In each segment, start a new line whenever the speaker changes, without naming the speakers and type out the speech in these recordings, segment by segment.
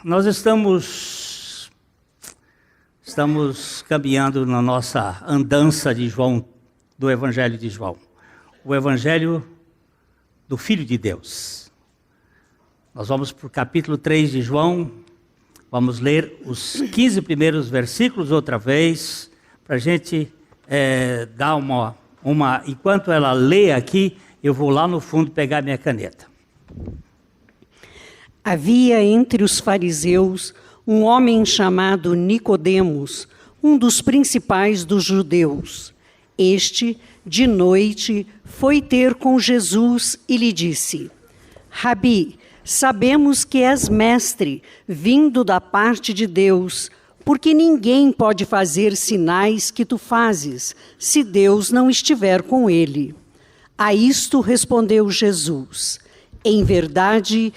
Nós estamos caminhando na nossa andança de João, do Evangelho de João. O Evangelho do Filho de Deus. Nós vamos para o capítulo 3 de João, vamos ler os 15 primeiros versículos outra vez, para a gente dar uma... Enquanto ela lê aqui, eu vou lá no fundo pegar minha caneta.
Havia entre os fariseus um homem chamado Nicodemos, um dos principais dos judeus. Este, de noite, foi ter com Jesus e lhe disse: Rabi, sabemos que és mestre, vindo da parte de Deus, porque ninguém pode fazer sinais que tu fazes, se Deus não estiver com ele. A isto respondeu Jesus: em verdade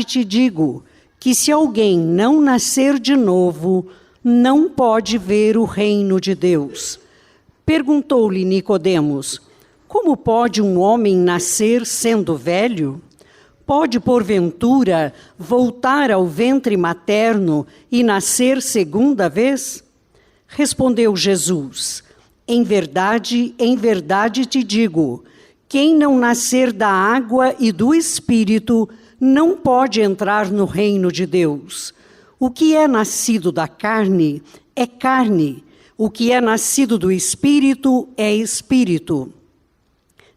te digo, que se alguém não nascer de novo, não pode ver o reino de Deus. Perguntou-lhe Nicodemos: como pode um homem nascer sendo velho? Pode, porventura, voltar ao ventre materno e nascer segunda vez? Respondeu Jesus: em verdade te digo, quem não nascer da água e do Espírito não pode entrar no reino de Deus. O que é nascido da carne é carne, o que é nascido do Espírito é Espírito.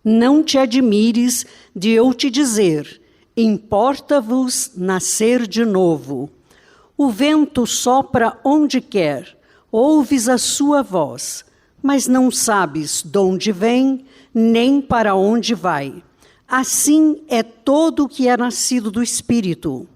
Não te admires de eu te dizer: importa-vos nascer de novo. O vento sopra onde quer, ouves a sua voz, mas não sabes de onde vem, nem para onde vai. Assim é todo o que é nascido do Espírito.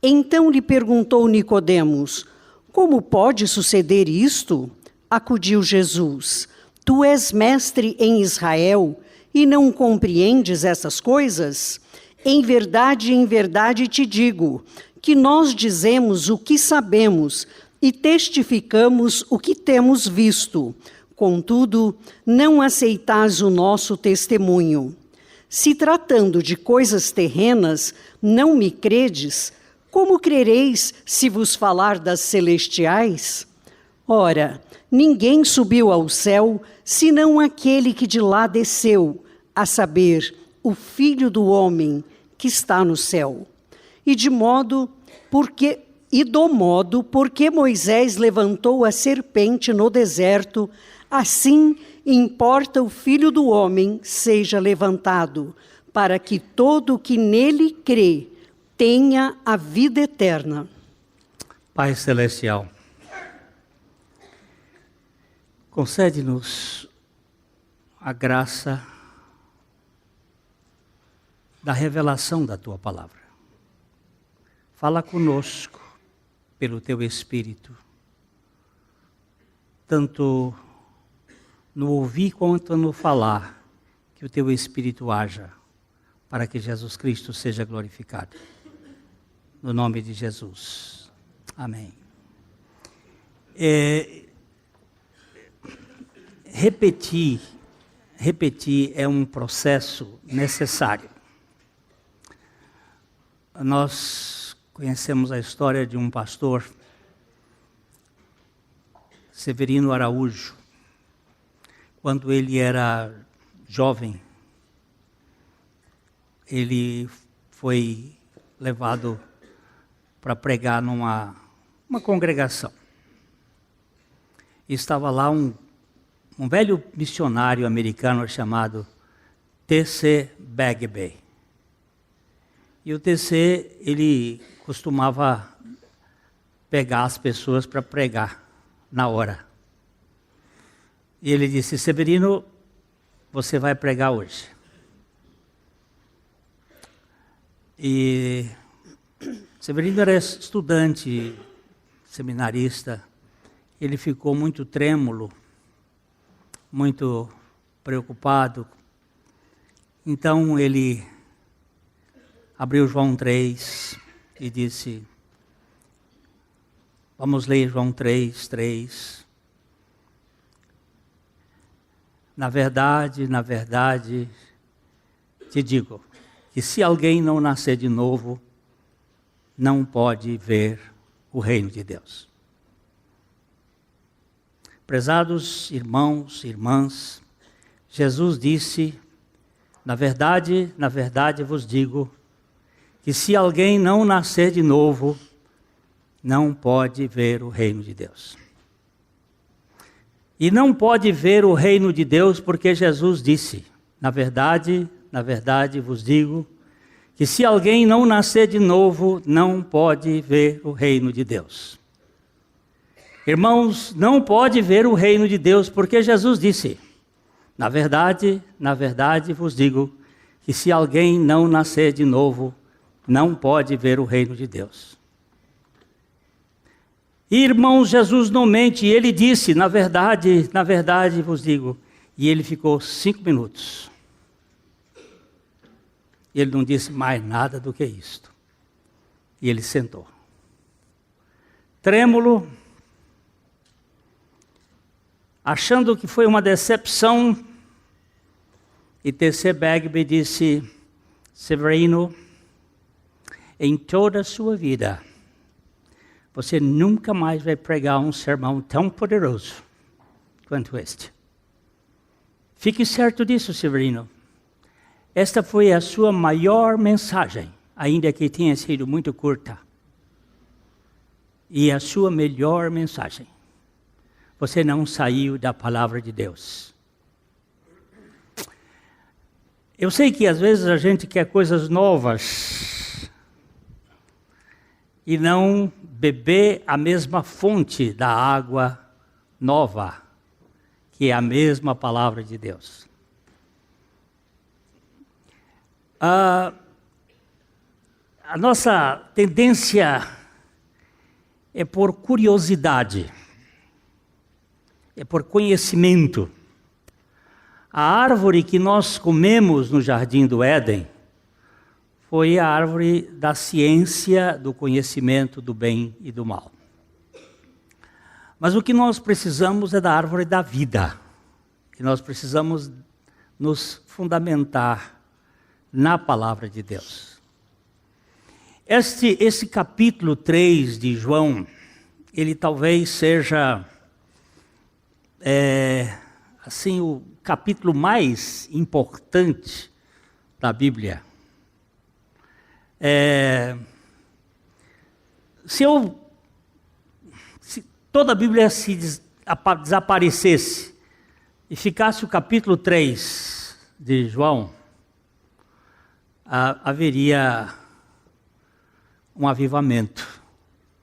Então lhe perguntou Nicodemos: como pode suceder isto? Acudiu Jesus: tu és mestre em Israel e não compreendes essas coisas? Em verdade te digo, que nós dizemos o que sabemos e testificamos o que temos visto. Contudo, não aceitais o nosso testemunho. Se tratando de coisas terrenas, não me credes, como crereis se vos falar das celestiais? Ora, ninguém subiu ao céu, senão aquele que de lá desceu, a saber, o Filho do Homem que está no céu. E do modo porque Moisés levantou a serpente no deserto, assim importa o Filho do Homem seja levantado, para que todo o que nele crê tenha a vida eterna.
Pai Celestial, concede-nos a graça da revelação da Tua Palavra. Fala conosco pelo Teu Espírito, tanto no ouvir quanto no falar, que o Teu Espírito haja, para que Jesus Cristo seja glorificado. No nome de Jesus. Amém. Repetir é um processo necessário. Nós conhecemos a história de um pastor, Severino Araújo. Quando ele era jovem, ele foi levado para pregar numa congregação. E estava lá um velho missionário americano chamado T.C. Bagby. E o T.C., ele costumava pegar as pessoas para pregar na hora. E ele disse: Severino, você vai pregar hoje. E Severino era estudante, seminarista. Ele ficou muito trêmulo, muito preocupado. Então ele abriu João 3 e disse: vamos ler João 3:3. Na verdade, te digo, que se alguém não nascer de novo, não pode ver o reino de Deus. Prezados irmãos e irmãs, Jesus disse, na verdade vos digo, que se alguém não nascer de novo, não pode ver o reino de Deus. E não pode ver o reino de Deus porque Jesus disse, na verdade vos digo, que se alguém não nascer de novo, não pode ver o reino de Deus. Irmãos, não pode ver o reino de Deus porque Jesus disse, na verdade vos digo, que se alguém não nascer de novo, não pode ver o reino de Deus. Irmãos, Jesus não mente, ele disse, na verdade vos digo, e ele ficou 5 minutos. Ele não disse mais nada do que isto. E ele sentou. Trêmulo, achando que foi uma decepção, e T.C. Bagby disse, Severino, em toda a sua vida, você nunca mais vai pregar um sermão tão poderoso quanto este. Fique certo disso, Severino. Esta foi a sua maior mensagem, ainda que tenha sido muito curta. E a sua melhor mensagem. Você não saiu da palavra de Deus. Eu sei que às vezes a gente quer coisas novas e não beber a mesma fonte da água nova, que é a mesma palavra de Deus. A nossa tendência é por curiosidade, é por conhecimento. A árvore que nós comemos no Jardim do Éden foi a árvore da ciência, do conhecimento do bem e do mal. Mas o que nós precisamos é da árvore da vida. E nós precisamos nos fundamentar na palavra de Deus. Esse capítulo 3 de João, ele talvez seja assim, o capítulo mais importante da Bíblia. Se toda a Bíblia desaparecesse e ficasse o capítulo 3 de João, haveria um avivamento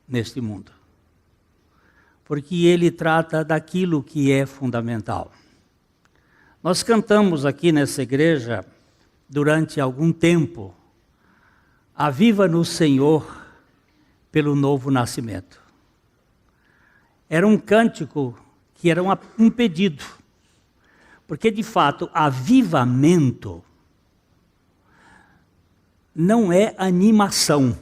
neste mundo. Porque ele trata daquilo que é fundamental. Nós cantamos aqui nessa igreja, durante algum tempo, Aviva-nos, Senhor, pelo novo nascimento. Era um cântico que era um pedido. Porque, de fato, avivamento não é animação.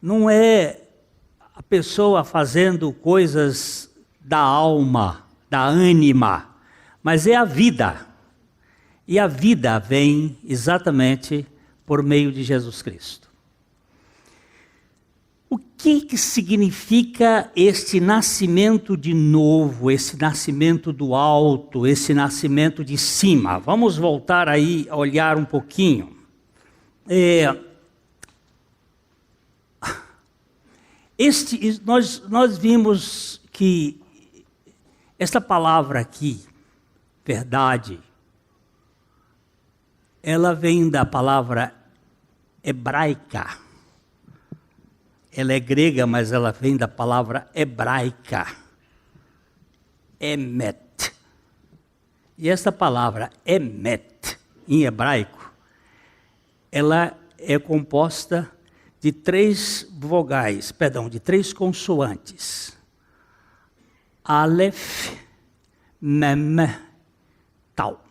Não é a pessoa fazendo coisas da alma, da ânima, mas é a vida. E a vida vem exatamente por meio de Jesus Cristo. O que significa este nascimento de novo, esse nascimento do alto, esse nascimento de cima? Vamos voltar aí a olhar um pouquinho. Nós vimos que esta palavra aqui, verdade, ela vem da palavra hebraica. Ela é grega, mas ela vem da palavra hebraica, emet. E essa palavra emet, em hebraico, ela é composta de 3 consoantes. Aleph, Mem, Tal.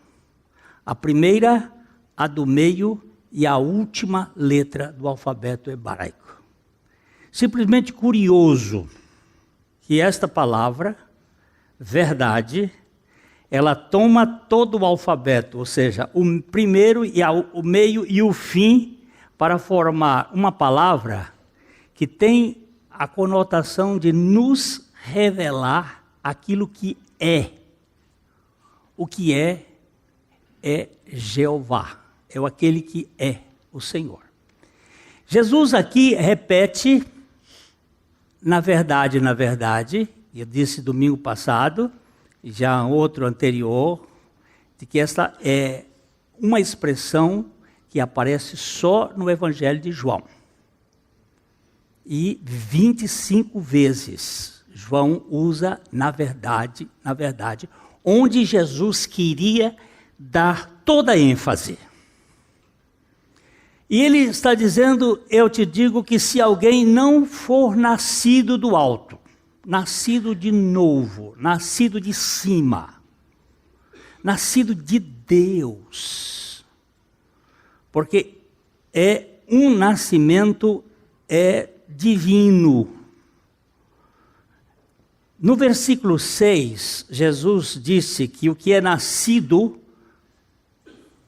A primeira, a do meio e a última letra do alfabeto hebraico. Simplesmente curioso que esta palavra, verdade, ela toma todo o alfabeto, ou seja, o primeiro, o meio e o fim, para formar uma palavra que tem a conotação de nos revelar aquilo que é. O que é Jeová, é aquele que é o Senhor. Jesus aqui repete, na verdade, eu disse domingo passado, já outro anterior, de que essa é uma expressão que aparece só no Evangelho de João. E 25 vezes João usa na verdade, onde Jesus queria dar toda a ênfase. E ele está dizendo, eu te digo que se alguém não for nascido do alto, nascido de novo, nascido de cima, nascido de Deus, porque é um nascimento divino. No versículo 6, Jesus disse que o que é nascido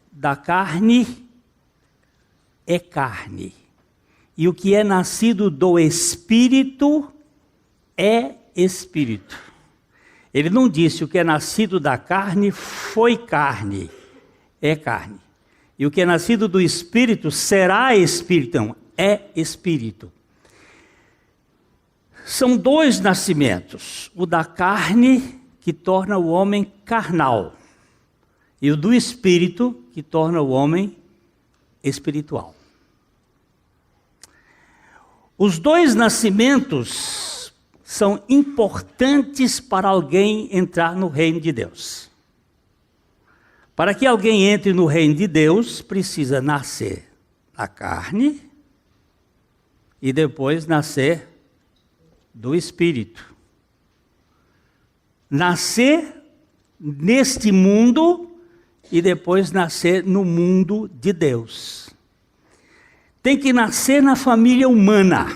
da carne é carne, e o que é nascido do Espírito é Espírito. Ele não disse o que é nascido da carne foi carne, é carne. E o que é nascido do Espírito será Espírito, não, é Espírito. São dois nascimentos, o da carne, que torna o homem carnal, e o do Espírito, que torna o homem espiritual. Os dois nascimentos são importantes para alguém entrar no reino de Deus. Para que alguém entre no reino de Deus, precisa nascer da carne e depois nascer do Espírito. Nascer neste mundo e depois nascer no mundo de Deus. Tem que nascer na família humana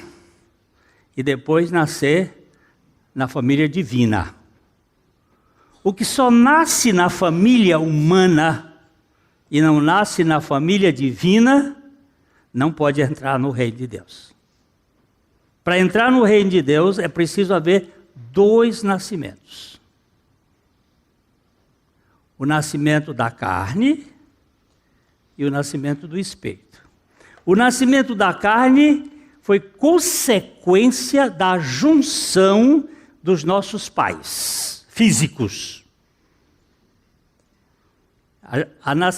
e depois nascer na família divina. O que só nasce na família humana e não nasce na família divina, não pode entrar no reino de Deus. Para entrar no reino de Deus é preciso haver dois nascimentos. O nascimento da carne e o nascimento do Espírito. O nascimento da carne foi consequência da junção dos nossos pais físicos.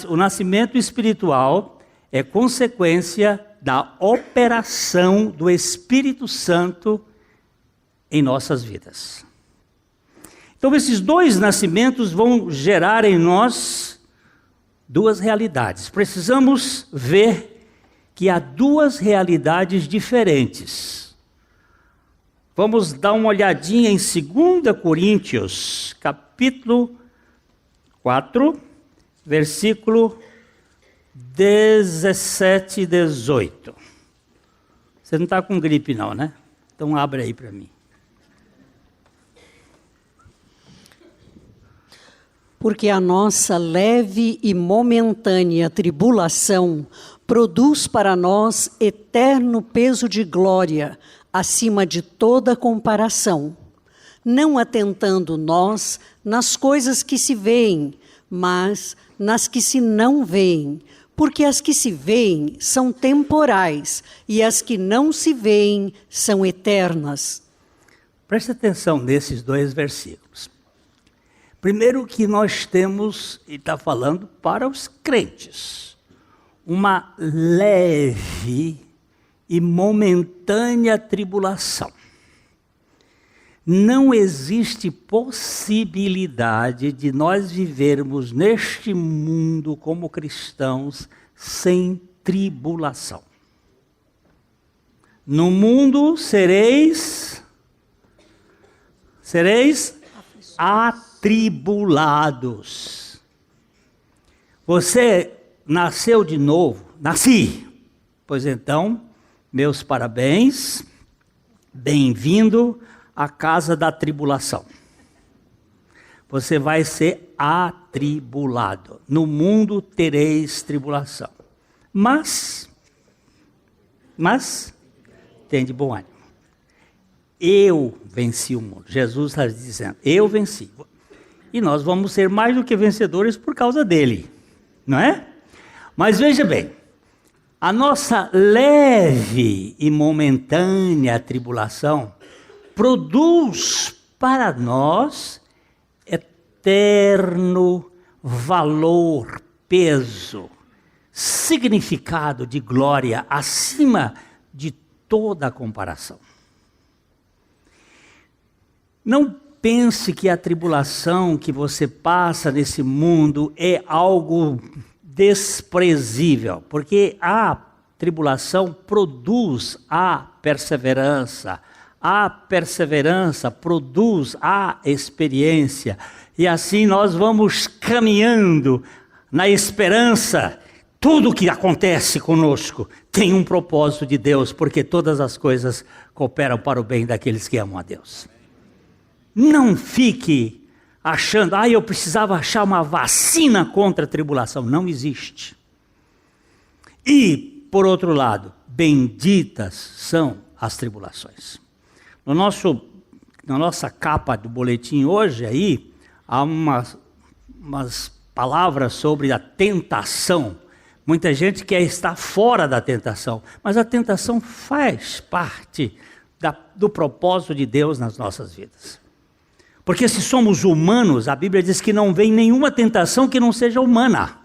O nascimento espiritual é consequência da operação do Espírito Santo em nossas vidas. Então, esses dois nascimentos vão gerar em nós duas realidades. Precisamos ver que há duas realidades diferentes. Vamos dar uma olhadinha em 2 Coríntios, capítulo 4, versículo 17 e 18. Você não está com gripe não, né? Então abre aí para mim.
Porque a nossa leve e momentânea tribulação produz para nós eterno peso de glória, acima de toda comparação, não atentando nós nas coisas que se veem, mas nas que se não veem, porque as que se veem são temporais e as que não se veem são eternas.
Preste atenção nesses dois versículos. Primeiro que nós temos, e está falando para os crentes, uma leve e momentânea tribulação. Não existe possibilidade de nós vivermos neste mundo como cristãos sem tribulação. No mundo sereis atribulados. Você nasceu de novo? Nasci. Pois então, meus parabéns, bem-vindo à casa da tribulação. Você vai ser atribulado. No mundo tereis tribulação. Mas mas tem de bom ânimo. Eu venci o mundo. Jesus está dizendo, eu venci. E nós vamos ser mais do que vencedores por causa dele, não é? Mas veja bem, a nossa leve e momentânea tribulação produz para nós eterno valor, peso, significado de glória acima de toda a comparação. Não pense que a tribulação que você passa nesse mundo é algo desprezível, porque a tribulação produz a perseverança produz a experiência, e assim nós vamos caminhando na esperança. Tudo que acontece conosco tem um propósito de Deus, porque todas as coisas cooperam para o bem daqueles que amam a Deus. Não fique achando, eu precisava achar uma vacina contra a tribulação. Não existe. E, por outro lado, benditas são as tribulações. Na nossa capa do boletim hoje, aí, há umas palavras sobre a tentação. Muita gente quer estar fora da tentação, mas a tentação faz parte do propósito de Deus nas nossas vidas. Porque se somos humanos, a Bíblia diz que não vem nenhuma tentação que não seja humana.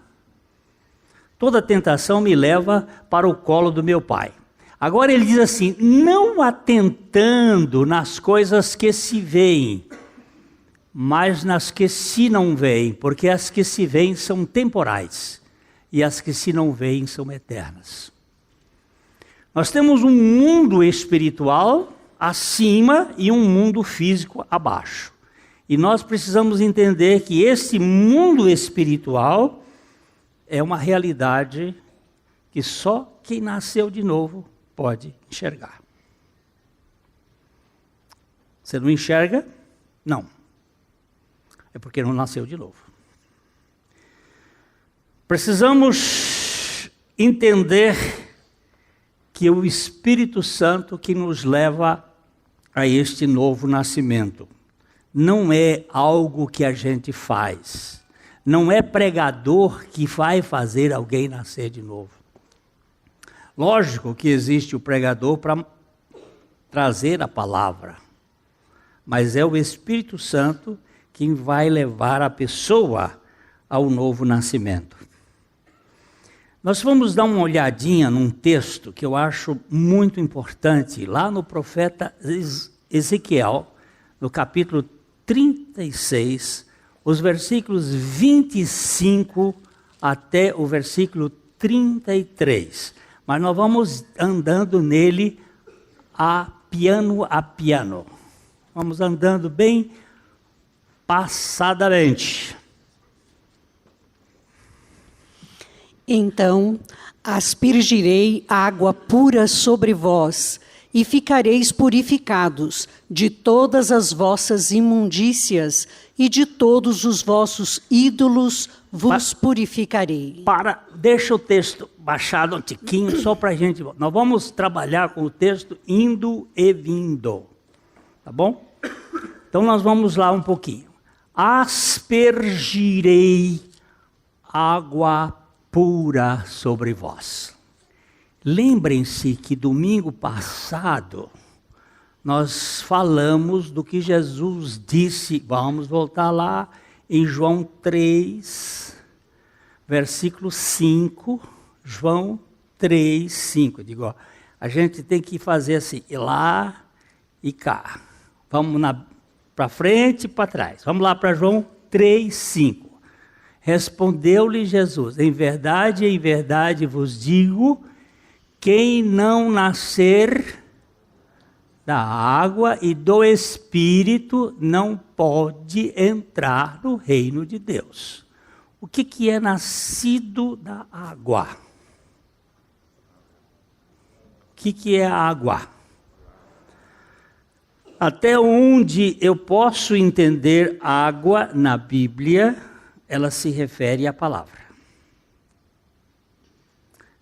Toda tentação me leva para o colo do meu Pai. Agora ele diz assim, não atentando nas coisas que se veem, mas nas que se não veem, porque as que se veem são temporais, e as que se não veem são eternas. Nós temos um mundo espiritual acima e um mundo físico abaixo. E nós precisamos entender que esse mundo espiritual é uma realidade que só quem nasceu de novo pode enxergar. Você não enxerga? Não. É porque não nasceu de novo. Precisamos entender que é o Espírito Santo que nos leva a este novo nascimento. Não é algo que a gente faz. Não é pregador que vai fazer alguém nascer de novo. Lógico que existe o pregador para trazer a palavra, mas é o Espírito Santo quem vai levar a pessoa ao novo nascimento. Nós vamos dar uma olhadinha num texto que eu acho muito importante, lá no profeta Ezequiel, no capítulo 36, os versículos 25 até o versículo 33. Mas nós vamos andando nele a piano. Vamos andando bem passadamente.
Então aspergirei água pura sobre vós, e ficareis purificados de todas as vossas imundícias, e de todos os vossos ídolos vos purificarei.
Deixa o texto baixado um tiquinho, só para a gente... Nós vamos trabalhar com o texto indo e vindo, tá bom? Então nós vamos lá um pouquinho. Aspergirei água pura sobre vós. Lembrem-se que domingo passado nós falamos do que Jesus disse. Vamos voltar lá em João 3, versículo 5. João 3, 5. Eu digo, a gente tem que fazer assim, ir lá e cá. Vamos para frente e para trás. Vamos lá para João 3, 5. Respondeu-lhe Jesus, em verdade vos digo, quem não nascer da água e do Espírito não pode entrar no reino de Deus. O que é nascido da água? O que é a água? Até onde eu posso entender água na Bíblia, ela se refere à palavra.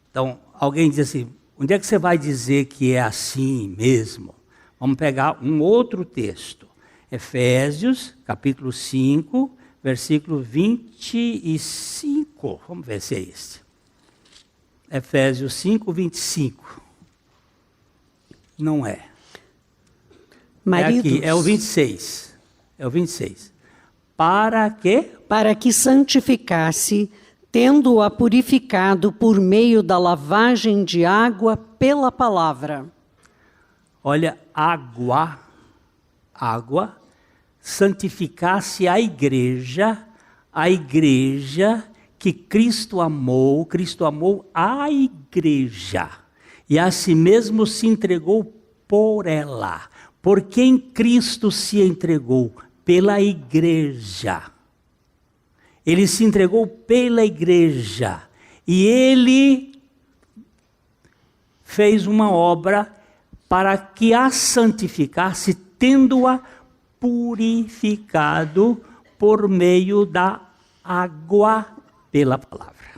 Então, alguém diz assim, Onde é que você vai dizer que é assim mesmo? Vamos pegar um outro texto. Efésios, capítulo 5, versículo 25. Vamos ver se é esse. Efésios 5, 25. Não é.
Maridos,
É aqui, é o 26. É o 26. Para quê?
Para que santificasse, tendo-a purificado por meio da lavagem de água pela palavra.
Olha, água, santificasse a igreja que Cristo amou a igreja, e a si mesmo se entregou por ela. Por quem Cristo se entregou? Pela igreja. Ele se entregou pela igreja, e ele fez uma obra para que a santificasse, tendo-a purificado por meio da água pela palavra.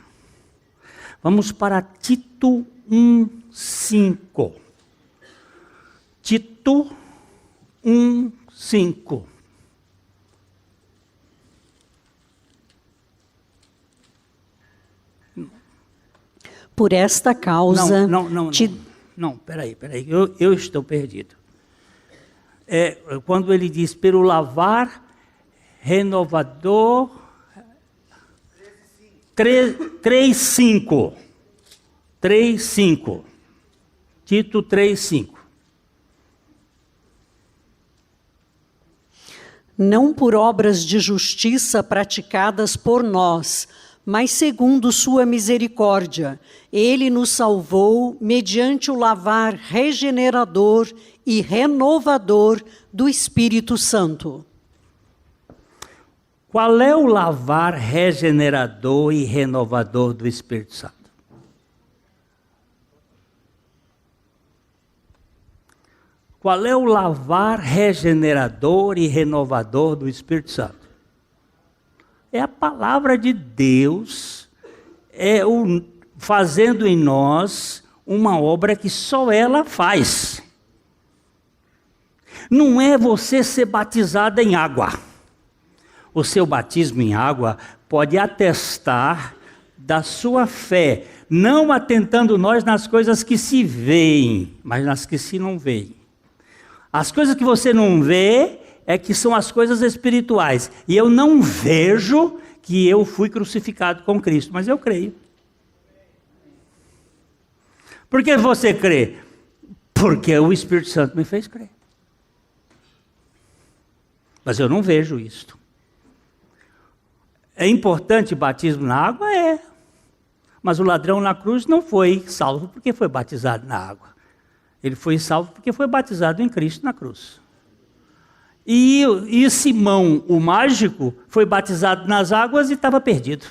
Vamos para Tito 1:5. Tito 1:5.
Por esta causa...
Não, peraí. Eu estou perdido. Quando ele diz, pelo lavar renovador... 3:5. Tito 3:5.
Não por obras de justiça praticadas por nós, mas segundo sua misericórdia, ele nos salvou mediante o lavar regenerador e renovador do Espírito Santo.
Qual é o lavar regenerador e renovador do Espírito Santo? Qual é o lavar regenerador e renovador do Espírito Santo? É a palavra de Deus, fazendo em nós uma obra que só ela faz. Não é você ser batizado em água. O seu batismo em água pode atestar da sua fé, não atentando nós nas coisas que se veem, mas nas que se não veem. As coisas que você não vê que são as coisas espirituais. E eu não vejo que eu fui crucificado com Cristo, mas eu creio. Por que você crê? Porque o Espírito Santo me fez crer. Mas eu não vejo isto. É importante o batismo na água? É. Mas o ladrão na cruz não foi salvo porque foi batizado na água. Ele foi salvo porque foi batizado em Cristo na cruz. E Simão, o mágico, foi batizado nas águas e estava perdido.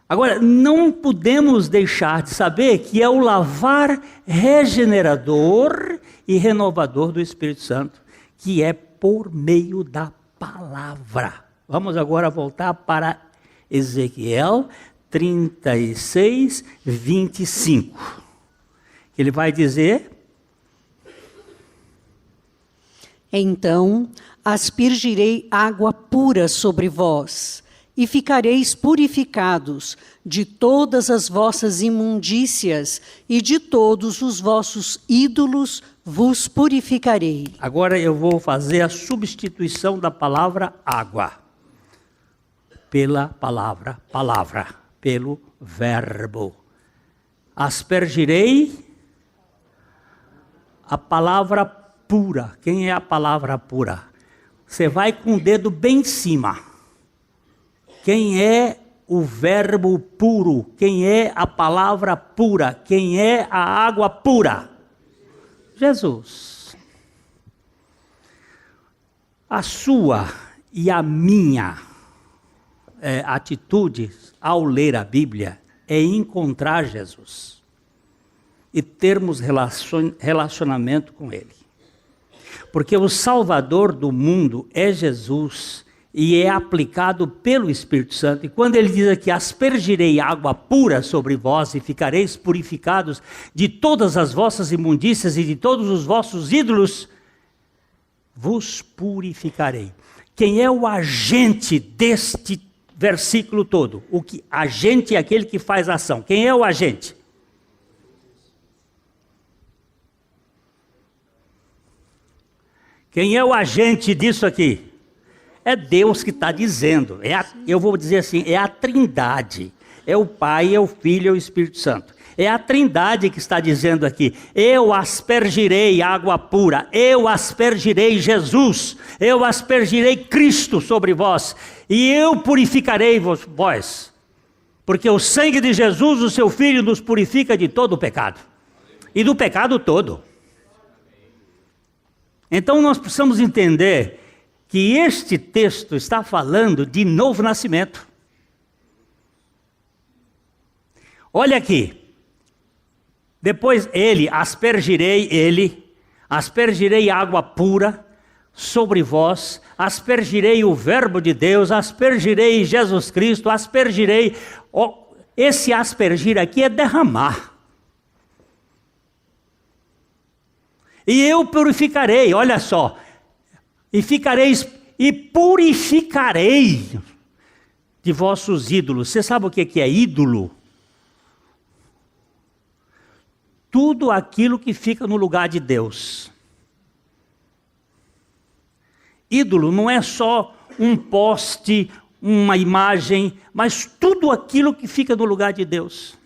Agora, não podemos deixar de saber que é o lavar regenerador e renovador do Espírito Santo, que é por meio da palavra. Vamos agora voltar para Ezequiel 36, 25. Ele vai dizer...
Então aspergirei água pura sobre vós, e ficareis purificados de todas as vossas imundícias, e de todos os vossos ídolos vos purificarei.
Agora eu vou fazer a substituição da palavra água pela palavra pelo verbo. Aspergirei a palavra pura. Quem é a palavra pura? Você vai com o dedo bem em cima. Quem é o verbo puro? Quem é a palavra pura? Quem é a água pura? Jesus. A sua e a minha atitude ao ler a Bíblia é encontrar Jesus e termos relacionamento com Ele. Porque o Salvador do mundo é Jesus, e é aplicado pelo Espírito Santo. E quando ele diz aqui, aspergirei água pura sobre vós e ficareis purificados de todas as vossas imundícias e de todos os vossos ídolos, vos purificarei. Quem é o agente deste versículo todo? Agente é aquele que faz ação. Quem é o agente? Quem é o agente disso aqui? É Deus que está dizendo. Eu vou dizer assim, é a Trindade. É o Pai, é o Filho, é o Espírito Santo. É a Trindade que está dizendo aqui, eu aspergirei água pura, eu aspergirei Jesus, eu aspergirei Cristo sobre vós, e eu purificarei vós, porque o sangue de Jesus, o seu Filho, nos purifica de todo o pecado, e do pecado todo. Então nós precisamos entender que este texto está falando de novo nascimento. Olha aqui. Depois aspergirei água pura sobre vós, aspergirei o verbo de Deus, aspergirei Jesus Cristo, aspergirei. Esse aspergir aqui é derramar. E eu purificarei, olha só, e purificarei de vossos ídolos. Você sabe o que é ídolo? Tudo aquilo que fica no lugar de Deus. Ídolo não é só um poste, uma imagem, mas tudo aquilo que fica no lugar de Deus.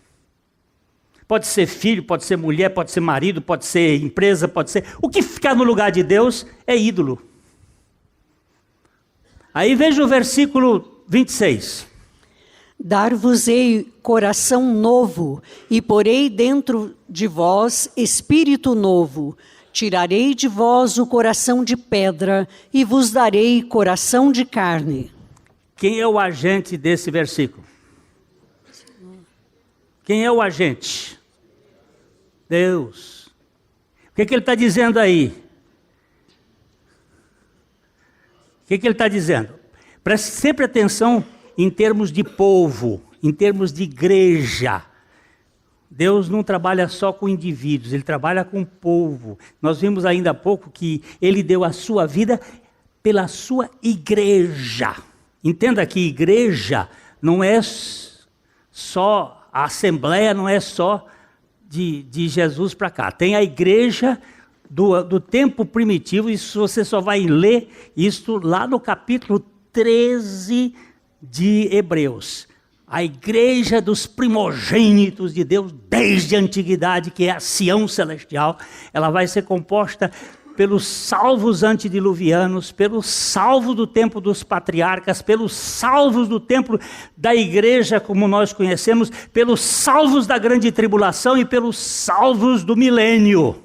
Pode ser filho, pode ser mulher, pode ser marido, pode ser empresa, pode ser... O que ficar no lugar de Deus é ídolo. Aí veja o versículo 26.
Dar-vos-ei coração novo, e porei dentro de vós espírito novo. Tirarei de vós o coração de pedra, e vos darei coração de carne.
Quem é o agente desse versículo? Quem é o agente? Deus. O que ele está dizendo aí? O que ele está dizendo? Preste sempre atenção em termos de povo, em termos de igreja. Deus não trabalha só com indivíduos, Ele trabalha com o povo. Nós vimos ainda há pouco que Ele deu a sua vida pela sua igreja. Entenda que igreja não é só, a assembleia não é só de Jesus para cá. Tem a igreja do tempo primitivo, isso você só vai ler isso lá no capítulo 13 de Hebreus. A igreja dos primogênitos de Deus desde a antiguidade, que é a Sião celestial, ela vai ser composta pelos salvos antediluvianos, pelos salvos do tempo dos patriarcas, pelos salvos do tempo da igreja como nós conhecemos, pelos salvos da grande tribulação e pelos salvos do milênio.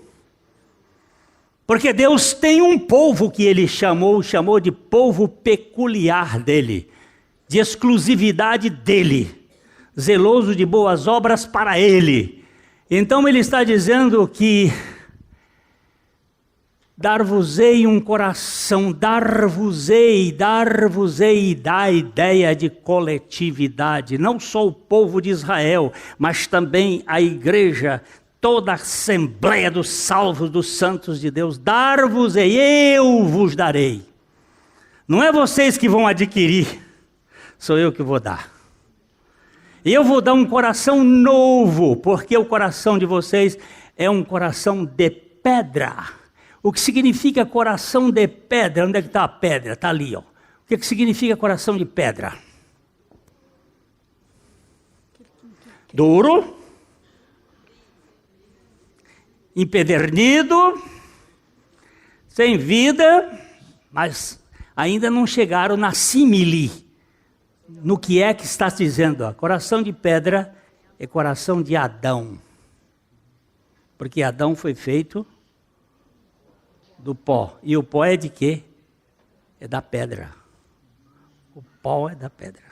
Porque Deus tem um povo que Ele chamou de povo peculiar dEle, de exclusividade dEle, zeloso de boas obras para Ele. Então Ele está dizendo que dar-vos-ei um coração, dar-vos-ei, dá a ideia de coletividade, não só o povo de Israel, mas também a igreja, toda a assembleia dos salvos, dos santos de Deus, dar-vos-ei, eu vos darei. Não é vocês que vão adquirir, sou eu que vou dar. E eu vou dar um coração novo, porque o coração de vocês é um coração de pedra. O que significa coração de pedra? Onde é que está a pedra? Está ali, ó. O que significa coração de pedra? Duro, empedernido, sem vida, mas ainda não chegaram na símile, no que é que está dizendo. Ó. Coração de pedra é coração de Adão, porque Adão foi feito do pó. E o pó é de quê? É da pedra. O pó é da pedra.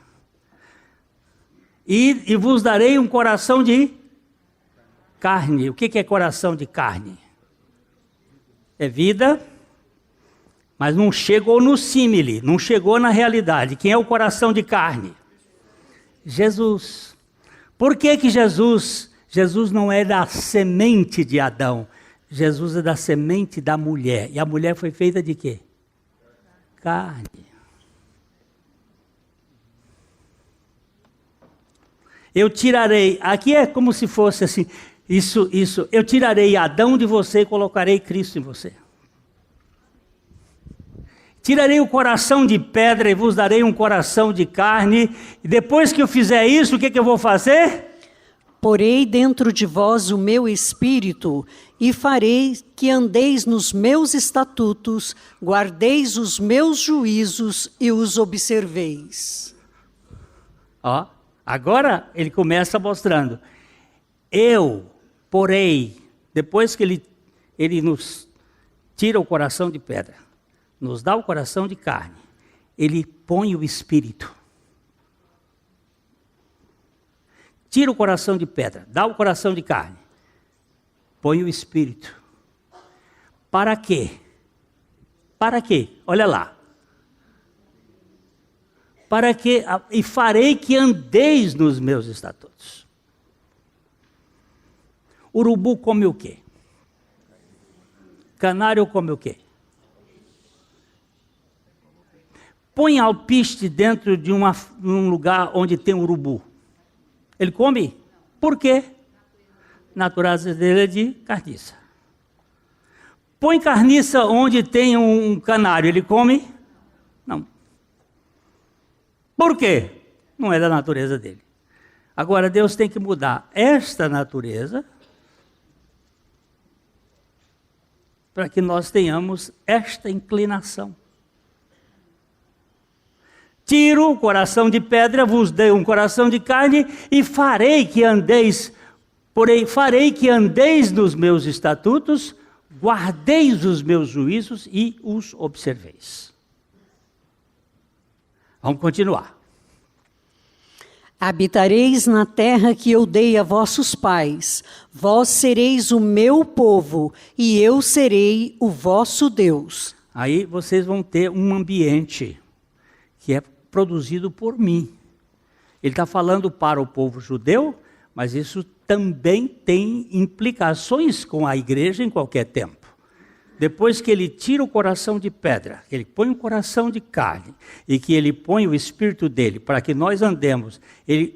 E vos darei um coração de carne. O que é coração de carne? É vida, Mas não chegou no símile, não chegou na realidade. Quem é o coração de carne? Jesus. Por que que Jesus não é da semente de Adão? Jesus é da semente da mulher. E a mulher foi feita de quê? Carne. Eu tirarei, aqui é como se fosse assim, eu tirarei Adão de você e colocarei Cristo em você. Tirarei o coração de pedra e vos darei um coração de carne. E depois que eu fizer isso, o que eu vou fazer?
Porei dentro de vós o meu espírito e farei que andeis nos meus estatutos, guardeis os meus juízos e os observeis.
Ó, agora ele começa mostrando. Eu porei, depois que ele nos tira o coração de pedra, nos dá o coração de carne, ele põe o espírito. Tira o coração de pedra, dá o coração de carne, põe o espírito. Para quê? Para quê? Olha lá. Para que, e farei que andeis nos meus estatutos. Urubu come o quê? Canário come o quê? Põe alpiste dentro de um lugar onde tem urubu. Ele come? Por quê? Natureza dele é de carniça. Põe carniça onde tem um canário. Ele come? Não. Por quê? Não é da natureza dele. Agora, Deus tem que mudar esta natureza para que nós tenhamos esta inclinação. Tiro o coração de pedra, vos dei um coração de carne e farei que andeis nos meus estatutos, guardeis os meus juízos e os observeis. Vamos continuar.
Habitareis na terra que eu dei a vossos pais, vós sereis o meu povo e eu serei o vosso Deus.
Aí vocês vão ter um ambiente que é produzido por mim. Ele está falando para o povo judeu, mas isso também tem implicações com a igreja em qualquer tempo. Depois que ele tira o coração de pedra, ele põe o coração de carne e que ele põe o espírito dele para que nós andemos,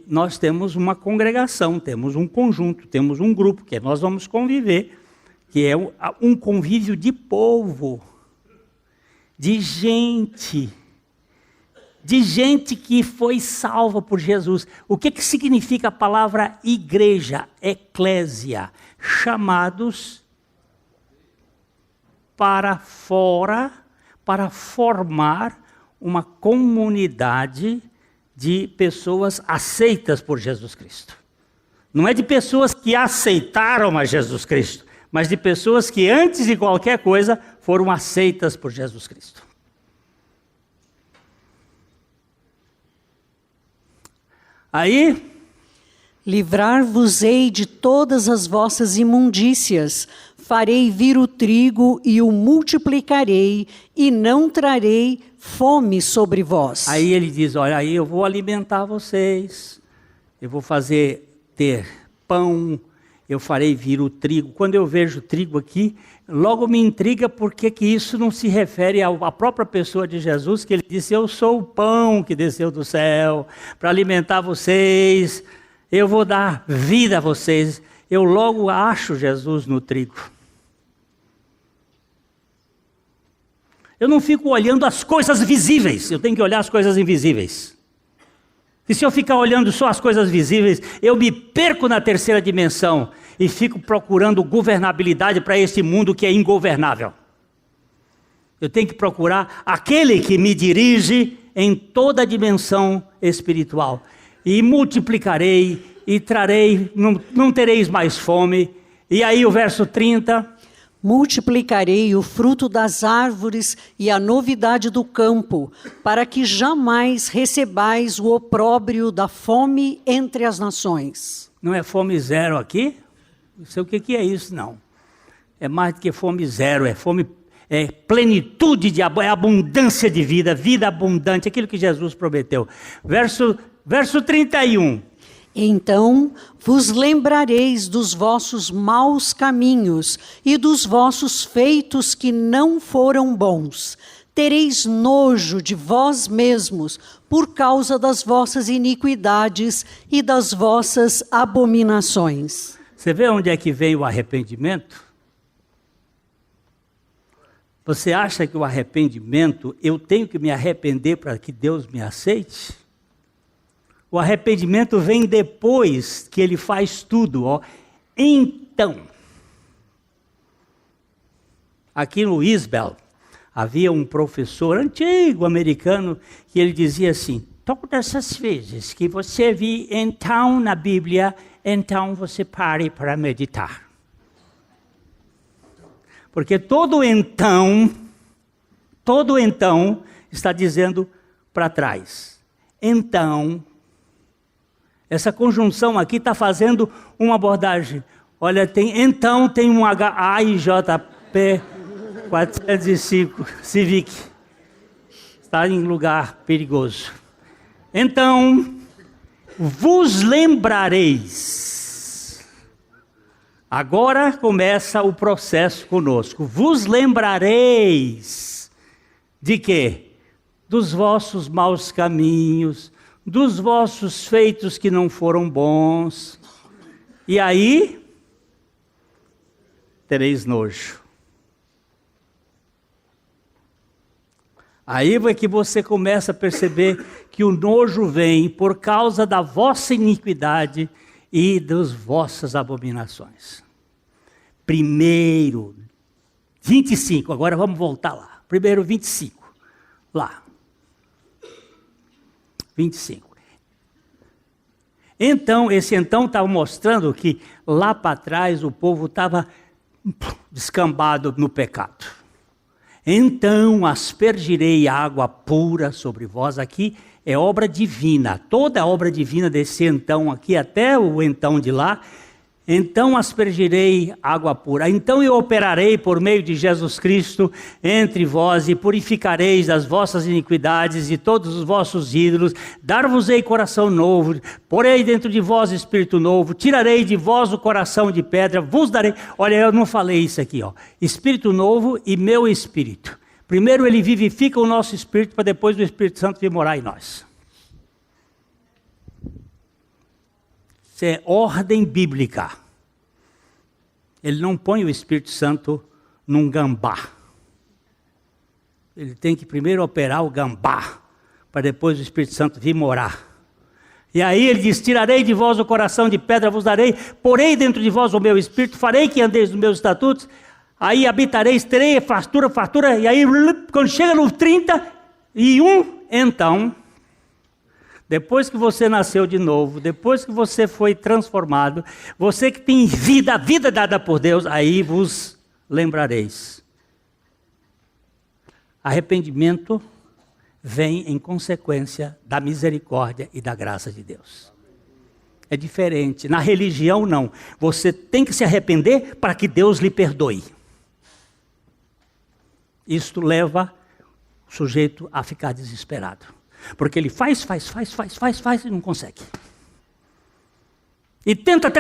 nós temos uma congregação, temos um conjunto, temos um grupo que nós vamos conviver, que é um convívio de povo, de gente que foi salva por Jesus. O que significa a palavra igreja, eclésia? Chamados para fora, para formar uma comunidade de pessoas aceitas por Jesus Cristo. Não é de pessoas que aceitaram a Jesus Cristo, mas de pessoas que antes de qualquer coisa foram aceitas por Jesus Cristo. Aí,
livrar-vos-ei de todas as vossas imundícias, farei vir o trigo e o multiplicarei, e não trarei fome sobre vós.
Aí ele diz, olha, aí eu vou alimentar vocês, eu vou ter pão, eu farei vir o trigo. Quando eu vejo trigo aqui, logo me intriga porque que isso não se refere à própria pessoa de Jesus, que ele disse, eu sou o pão que desceu do céu para alimentar vocês, eu vou dar vida a vocês. Eu logo acho Jesus no trigo. Eu não fico olhando as coisas visíveis, eu tenho que olhar as coisas invisíveis. E se eu ficar olhando só as coisas visíveis, eu me perco na terceira dimensão e fico procurando governabilidade para esse mundo que é ingovernável. Eu tenho que procurar aquele que me dirige em toda a dimensão espiritual. E multiplicarei e trarei, não tereis mais fome. E aí o verso 30...
multiplicarei o fruto das árvores e a novidade do campo, para que jamais recebais o opróbrio da fome entre as nações.
Não é fome zero aqui? Não sei o que é isso, não. É mais do que fome zero, é é plenitude, é abundância de vida, vida abundante, aquilo que Jesus prometeu. Verso 31.
Então vos lembrareis dos vossos maus caminhos e dos vossos feitos que não foram bons. Tereis nojo de vós mesmos por causa das vossas iniquidades e das vossas abominações.
Você vê onde é que vem o arrependimento? Você acha que o arrependimento, eu tenho que me arrepender para que Deus me aceite? O arrependimento vem depois que ele faz tudo, ó. Então, aqui no Isbel, havia um professor antigo americano que ele dizia assim: todas as vezes que você vê então na Bíblia, então você pare para meditar. Porque todo então está dizendo para trás. Então, essa conjunção aqui está fazendo uma abordagem. Olha, tem um HAIJP 405 Civic. Está em lugar perigoso. Então, vos lembrareis. Agora começa o processo conosco. Vos lembrareis de quê? Dos vossos maus caminhos, dos vossos feitos que não foram bons. E aí, tereis nojo. Aí é que você começa a perceber que o nojo vem por causa da vossa iniquidade e das vossas abominações. Primeiro, 25, agora vamos voltar lá. Primeiro 25, lá. 25. Então, esse então estava mostrando que lá para trás o povo estava descambado no pecado. Então aspergirei água pura sobre vós. Aqui é obra divina. Toda a obra divina desse então aqui, até o então de lá. Então aspergirei água pura. Então eu operarei por meio de Jesus Cristo entre vós e purificareis das vossas iniquidades e todos os vossos ídolos. Dar-vos-ei coração novo, porei dentro de vós espírito novo, tirarei de vós o coração de pedra, vos darei. Olha, eu não falei isso aqui, ó. Espírito novo e meu espírito. Primeiro ele vivifica o nosso espírito para depois o Espírito Santo vir morar em nós. Isso é ordem bíblica. Ele não põe o Espírito Santo num gambá. Ele tem que primeiro operar o gambá, para depois o Espírito Santo vir morar. E aí ele diz: tirarei de vós o coração de pedra, vos darei, porei dentro de vós o meu espírito, farei que andeis nos meus estatutos, aí habitareis, terei fartura, e aí quando chega no 31, então, depois que você nasceu de novo, depois que você foi transformado, você que tem vida, a vida dada por Deus, aí vos lembrareis. Arrependimento vem em consequência da misericórdia e da graça de Deus. É diferente. Na religião, não. Você tem que se arrepender para que Deus lhe perdoe. Isto leva o sujeito a ficar desesperado. Porque ele faz e não consegue. E tenta,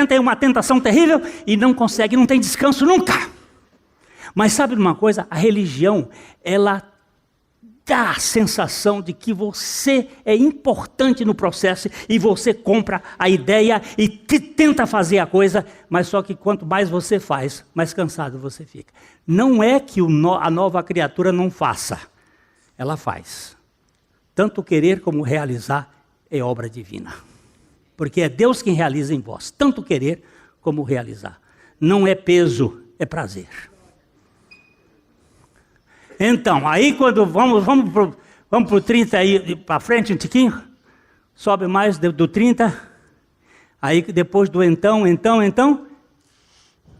é uma tentação terrível e não consegue, não tem descanso nunca. Mas sabe de uma coisa? A religião, ela dá a sensação de que você é importante no processo e você compra a ideia e tenta fazer a coisa, mas só que quanto mais você faz, mais cansado você fica. Não é que a nova criatura não faça, ela faz. Tanto querer como realizar é obra divina. Porque é Deus quem realiza em vós, tanto querer como realizar. Não é peso, é prazer. Então, aí quando vamos para o 30 aí, para frente um tiquinho, sobe mais do 30, aí depois do então,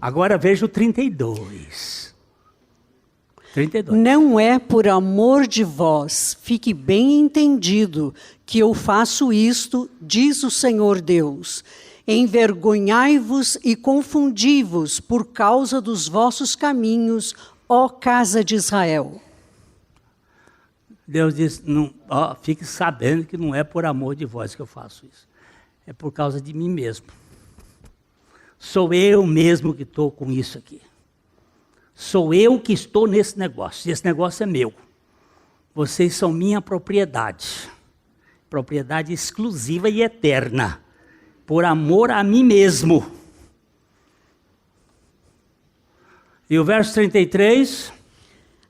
agora veja o 32. 32.
Não é por amor de vós, fique bem entendido, que eu faço isto, diz o Senhor Deus. Envergonhai-vos e confundi-vos por causa dos vossos caminhos, ó casa de Israel.
Deus disse, não, ó, fique sabendo que não é por amor de vós que eu faço isso. É por causa de mim mesmo. Sou eu mesmo que estou com isso aqui. Sou eu que estou nesse negócio. E esse negócio é meu. Vocês são minha propriedade. Propriedade exclusiva e eterna. Por amor a mim mesmo. E o verso 33...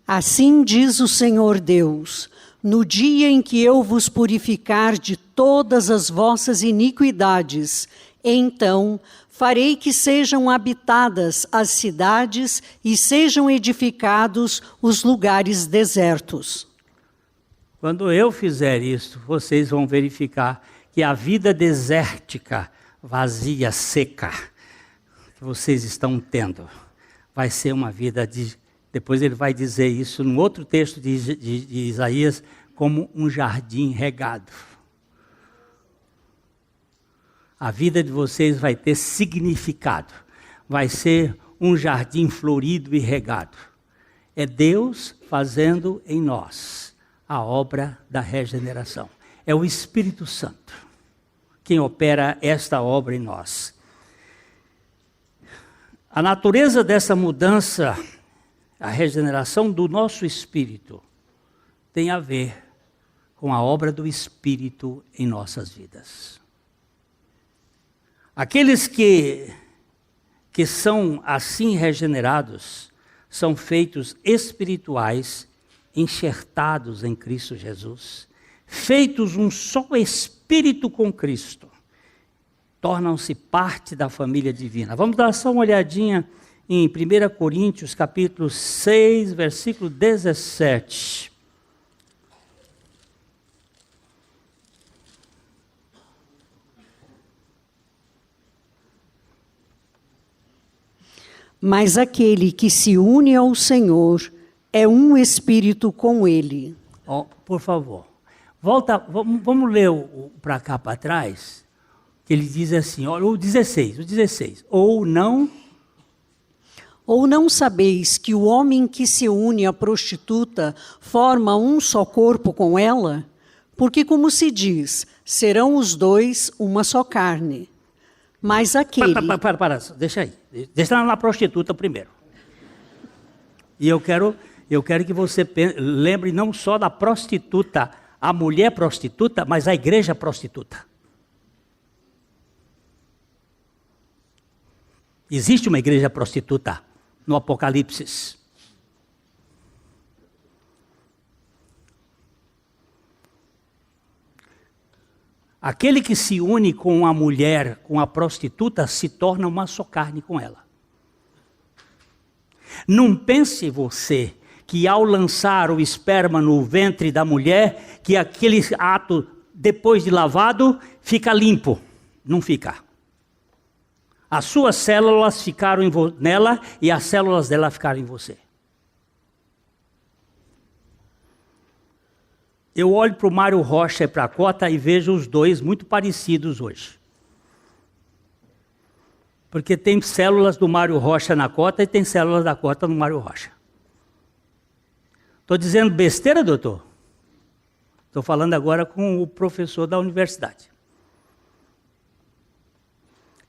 Assim diz o Senhor Deus, no dia em que eu vos purificar de todas as vossas iniquidades, então farei que sejam habitadas as cidades e sejam edificados os lugares desertos.
Quando eu fizer isso, vocês vão verificar que a vida desértica, vazia, seca, que vocês estão tendo, vai ser uma vida de... Depois ele vai dizer isso num outro texto de Isaías, como um jardim regado. A vida de vocês vai ter significado. Vai ser um jardim florido e regado. É Deus fazendo em nós a obra da regeneração. É o Espírito Santo quem opera esta obra em nós. A natureza dessa mudança... A regeneração do nosso espírito tem a ver com a obra do Espírito em nossas vidas. Aqueles que são assim regenerados são feitos espirituais, enxertados em Cristo Jesus, feitos um só espírito com Cristo, tornam-se parte da família divina. Vamos dar só uma olhadinha em 1 Coríntios, capítulo 6, versículo 17.
Mas aquele que se une ao Senhor é um espírito com ele.
Oh, por favor, volta, vamos ler para cá para trás, que ele diz assim, olha, o 16,
Ou não sabeis que o homem que se une à prostituta forma um só corpo com ela? Porque, como se diz, serão os dois uma só carne. Mas aquele...
Para, deixa aí. Deixa ela na prostituta primeiro. E eu quero que você lembre não só da prostituta, a mulher prostituta, mas a igreja prostituta. Existe uma igreja prostituta no Apocalipse. Aquele que se une com a mulher, com a prostituta, se torna uma só carne com ela. Não pense você que ao lançar o esperma no ventre da mulher, que aquele ato, depois de lavado, fica limpo. Não fica. As suas células ficaram nela e as células dela ficaram em você. Eu olho para o Mário Rocha e para a Cota e vejo os dois muito parecidos hoje. Porque tem células do Mário Rocha na Cota e tem células da Cota no Mário Rocha. Estou dizendo besteira, doutor? Estou falando agora com o professor da universidade.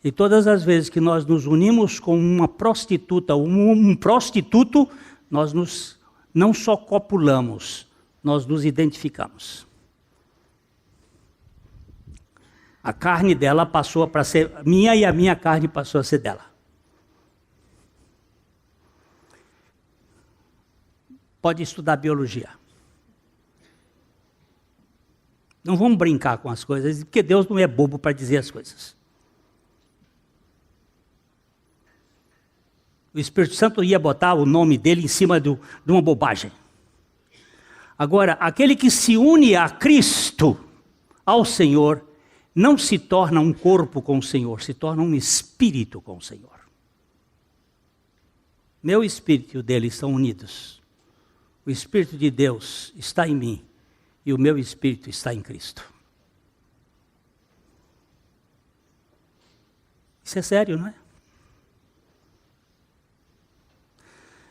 E todas as vezes que nós nos unimos com uma prostituta ou um prostituto, nós não só copulamos, nós nos identificamos. A carne dela passou para ser minha e a minha carne passou a ser dela. Pode estudar biologia. Não vamos brincar com as coisas, porque Deus não é bobo para dizer as coisas. O Espírito Santo ia botar o nome dele em cima de uma bobagem. Agora, aquele que se une a Cristo, ao Senhor, não se torna um corpo com o Senhor, se torna um espírito com o Senhor. Meu espírito e o dele estão unidos. O Espírito de Deus está em mim e o meu espírito está em Cristo. Isso é sério, não é?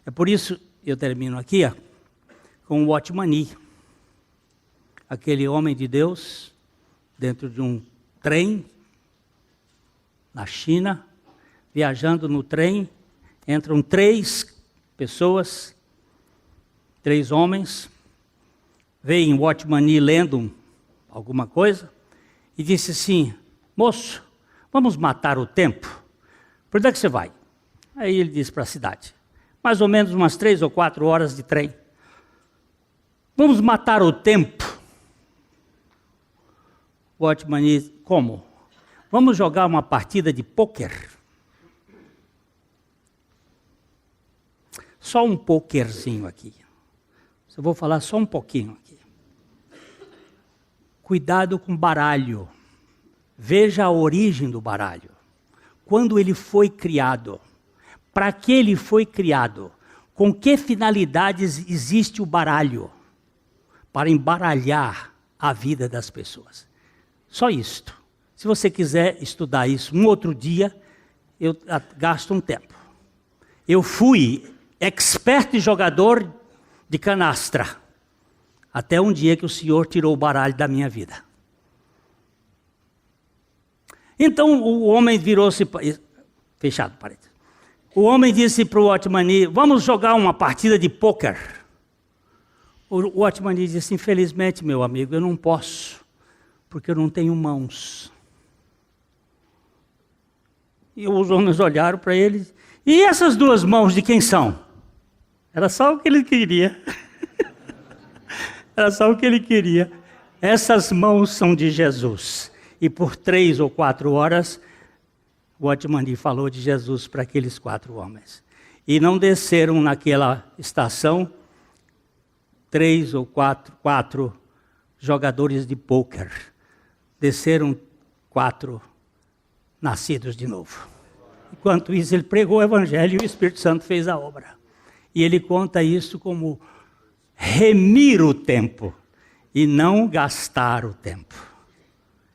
É por isso eu termino aqui com o Watchman, aquele homem de Deus, dentro de um trem, na China, viajando no trem, entram 3 pessoas, 3 homens, veem Watchman lendo alguma coisa, e disse assim: moço, vamos matar o tempo? Por onde é que você vai? Aí ele disse para a cidade, mais ou menos umas 3 ou 4 horas de trem. Vamos matar o tempo? Watchman disse, como? Vamos jogar uma partida de pôquer? Só um pôquerzinho aqui. Eu vou falar só um pouquinho aqui. Cuidado com baralho. Veja a origem do baralho. Quando ele foi criado. Para que ele foi criado? Com que finalidades existe o baralho? Para embaralhar a vida das pessoas. Só isto. Se você quiser estudar isso um outro dia, eu gasto um tempo. Eu fui expert jogador de canastra. Até um dia que o Senhor tirou o baralho da minha vida. Então o homem virou-se... Fechado, parede. O homem disse para o Watchman, vamos jogar uma partida de pôquer. O Watchman disse, infelizmente, meu amigo, eu não posso, porque eu não tenho mãos. E os homens olharam para ele, e essas 2 mãos de quem são? Era só o que ele queria. Era só o que ele queria. Essas mãos são de Jesus. E por 3 ou 4 horas, o Watchman falou de Jesus para aqueles 4 homens. E não desceram naquela estação 3 ou 4 jogadores de pôquer. Desceram 4 nascidos de novo. Enquanto isso, ele pregou o Evangelho e o Espírito Santo fez a obra. E ele conta isso como remir o tempo e não gastar o tempo.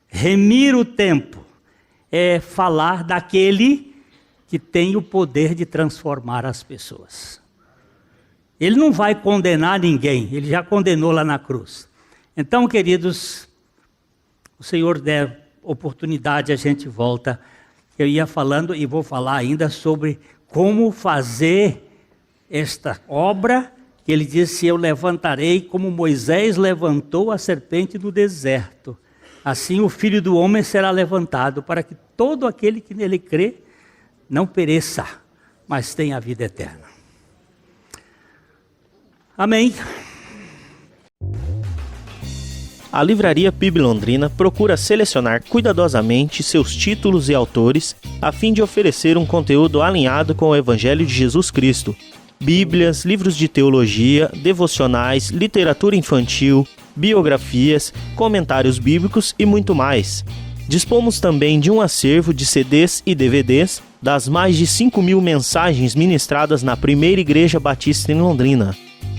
Remir o tempo é falar daquele que tem o poder de transformar as pessoas. Ele não vai condenar ninguém, ele já condenou lá na cruz. Então, queridos, o Senhor der oportunidade, a gente volta. Eu ia falando e vou falar ainda sobre como fazer esta obra, que ele disse, eu levantarei como Moisés levantou a serpente no deserto. Assim o Filho do Homem será levantado, para que todo aquele que nele crê não pereça, mas tenha a vida eterna. Amém.
A Livraria PIB Londrina procura selecionar cuidadosamente seus títulos e autores a fim de oferecer um conteúdo alinhado com o Evangelho de Jesus Cristo. Bíblias, livros de teologia, devocionais, literatura infantil, biografias, comentários bíblicos e muito mais. Dispomos também de um acervo de CDs e DVDs das mais de 5.000 mensagens ministradas na Primeira Igreja Batista em Londrina.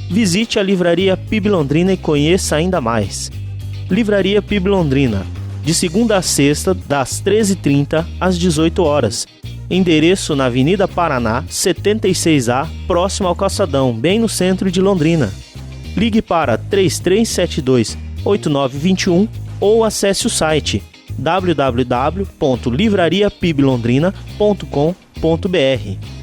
Visite a Livraria PIB Londrina e conheça ainda mais. Livraria PIB Londrina, de segunda a sexta, das 13h30 às 18h. Endereço na Avenida Paraná, 76A, próximo ao Calçadão, bem no centro de Londrina. Ligue para 3372-8921 ou acesse o site www.livrariapiblondrina.com.br.